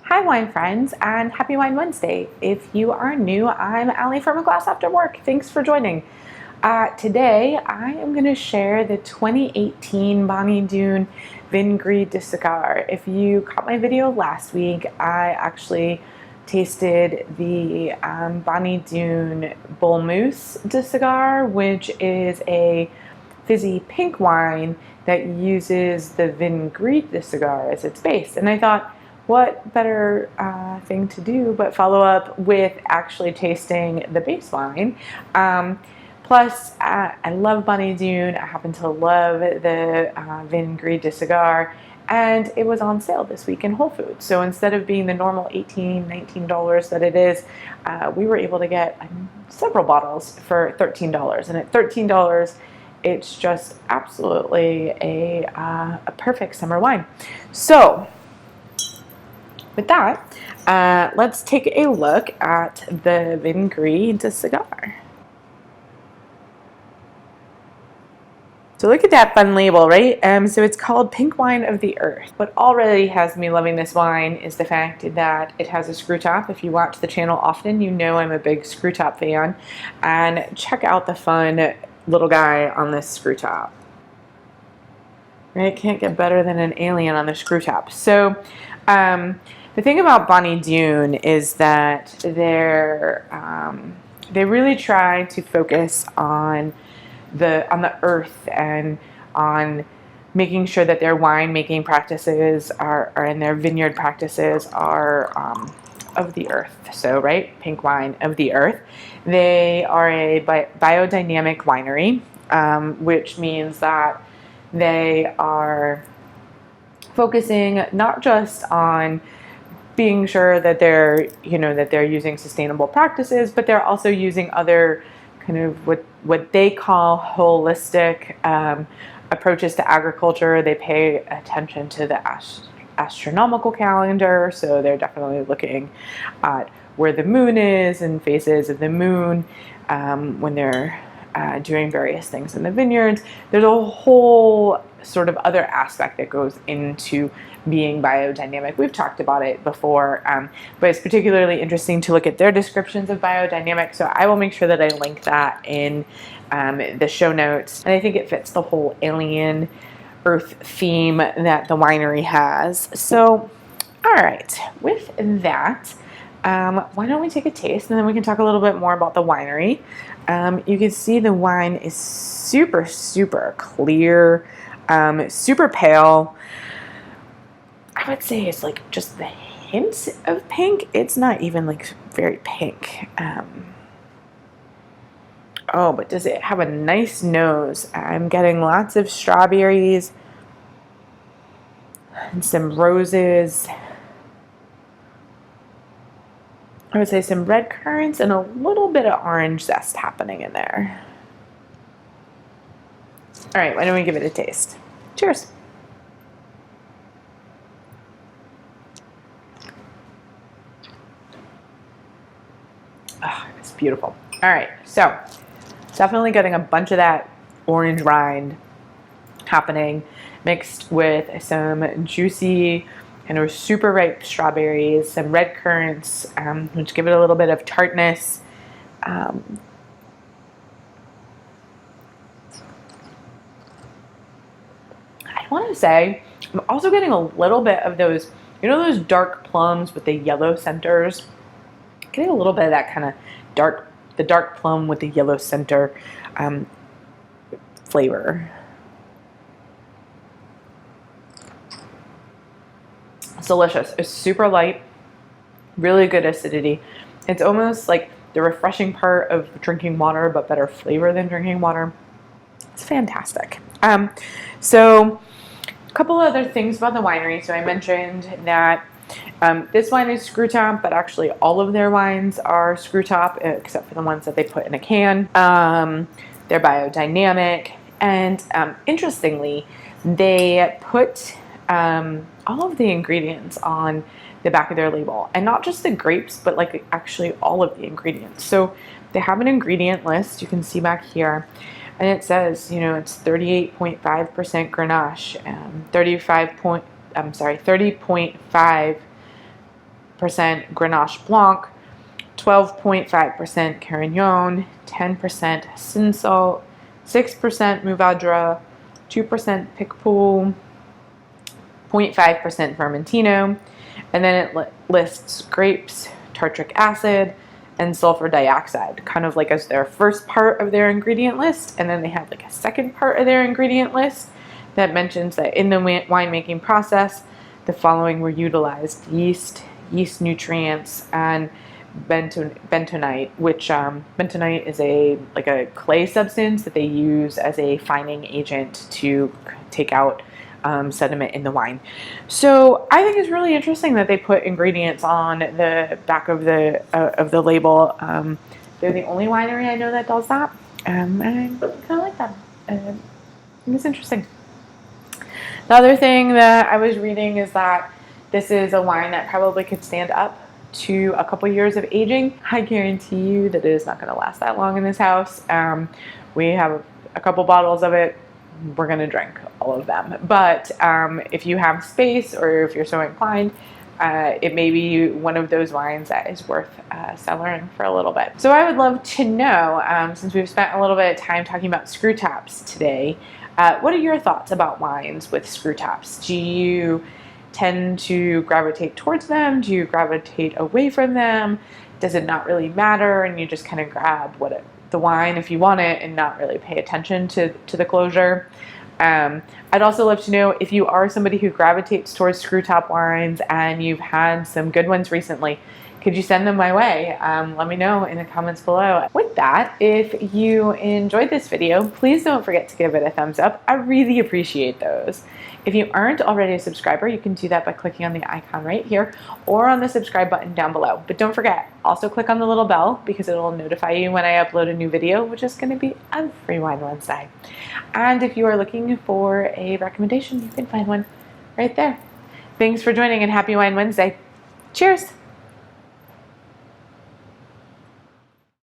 Hi wine friends and happy Wine Wednesday. If you are new, I'm Allie from A Glass After Work. Thanks for joining. Today I am going to share the 2018 Bonny Doon Vin Gris de Cigare. If you caught my video last week, I actually tasted the Bonny Doon Bull Moose de Cigare, which is a fizzy pink wine that uses the Vin Gris de Cigare as its base. And I thought, what better thing to do but follow up with actually tasting the base wine. Plus, I love Bonny Doon. I happen to love the Vin Gris de Cigare, and it was on sale this week in Whole Foods. So instead of being the normal $18, $19 that it is, we were able to get several bottles for $13. And at $13, it's just absolutely a perfect summer wine. So with that, let's take a look at the Vin Gris de Cigare. So look at that fun label, right? So it's called Pink Wine of the Earth. What already has me loving this wine is the fact that it has a screw top. If you watch the channel often, you know I'm a big screw top fan. And check out the fun little guy on this screw top. Right? Can't get better than an alien on the screw top. So the thing about Bonny Doon is that they really try to focus on the earth and on making sure that their winemaking practices and their vineyard practices are of the earth. So, right, pink wine of the earth. They are a biodynamic winery, which means that they are focusing not just on being sure that they're using sustainable practices, but they're also using other kind of what they call holistic approaches to agriculture. They pay attention to the astronomical calendar, so they're definitely looking at where the moon is and phases of the moon when they're doing various things in the vineyards. There's a whole sort of other aspect that goes into being biodynamic. We've talked about it before, but it's particularly interesting to look at their descriptions of biodynamic. So I will make sure that I link that in the show notes. And I think it fits the whole alien earth theme that the winery has. So, all right, with that, why don't we take a taste and then we can talk a little bit more about the winery. You can see the wine is super, super clear, super pale. I would say it's like just the hint of pink. It's not even like very pink. Oh, but does it have a nice nose? I'm getting lots of strawberries and some roses. I would say some red currants and a little bit of orange zest happening in there. All right, why don't we give it a taste? Cheers. Oh, it's beautiful. All right, so definitely getting a bunch of that orange rind happening mixed with some juicy kind of super ripe strawberries, some red currants, which give it a little bit of tartness. I want to say I'm also getting a little bit of those, those dark plums with the yellow centers. Getting a little bit of that kind of the dark plum with the yellow center flavor. It's delicious. It's super light, really good acidity. It's almost like the refreshing part of drinking water, but better flavor than drinking water. It's fantastic. So a couple other things about the winery. So I mentioned that this wine is screw top, but actually all of their wines are screw top, except for the ones that they put in a can. They're biodynamic, and interestingly, they put all of the ingredients on the back of their label, and not just the grapes, but like actually all of the ingredients. So they have an ingredient list you can see back here, and it says, it's 38.5% Grenache, 30.5 Grenache Blanc, 12.5% Carignan, 10% Cinsault, 6% Mourvedre, 2% Picpoul, 0.5% Vermentino, and then it lists grapes, tartric acid, and sulfur dioxide, kind of like as their first part of their ingredient list. And then they have like a second part of their ingredient list that mentions that in the winemaking process, the following were utilized: yeast nutrients, and bentonite, which bentonite is a clay substance that they use as a fining agent to take out sediment in the wine. So I think it's really interesting that they put ingredients on the back of the label. They're the only winery I know that does that, and I kind of like that. I think it's interesting. The other thing that I was reading is that this is a wine that probably could stand up to a couple years of aging. I guarantee you that it is not going to last that long in this house. We have a couple bottles of it. We're going to drink all of them. But if you have space, or if you're so inclined, it may be one of those wines that is worth cellaring for a little bit. So I would love to know, since we've spent a little bit of time talking about screw tops today, what are your thoughts about wines with screw tops? Do you tend to gravitate towards them? Do you gravitate away from them? Does it not really matter, and you just kind of grab the wine if you want it and not really pay attention to the closure? I'd also love to know if you are somebody who gravitates towards screw top wines and you've had some good ones recently. Could you send them my way? Let me know in the comments below. With that, if you enjoyed this video, please don't forget to give it a thumbs up. I really appreciate those. If you aren't already a subscriber, you can do that by clicking on the icon right here or on the subscribe button down below. But don't forget, also click on the little bell because it'll notify you when I upload a new video, which is going to be every Wine Wednesday. And if you are looking for a recommendation, you can find one right there. Thanks for joining, and happy Wine Wednesday. Cheers!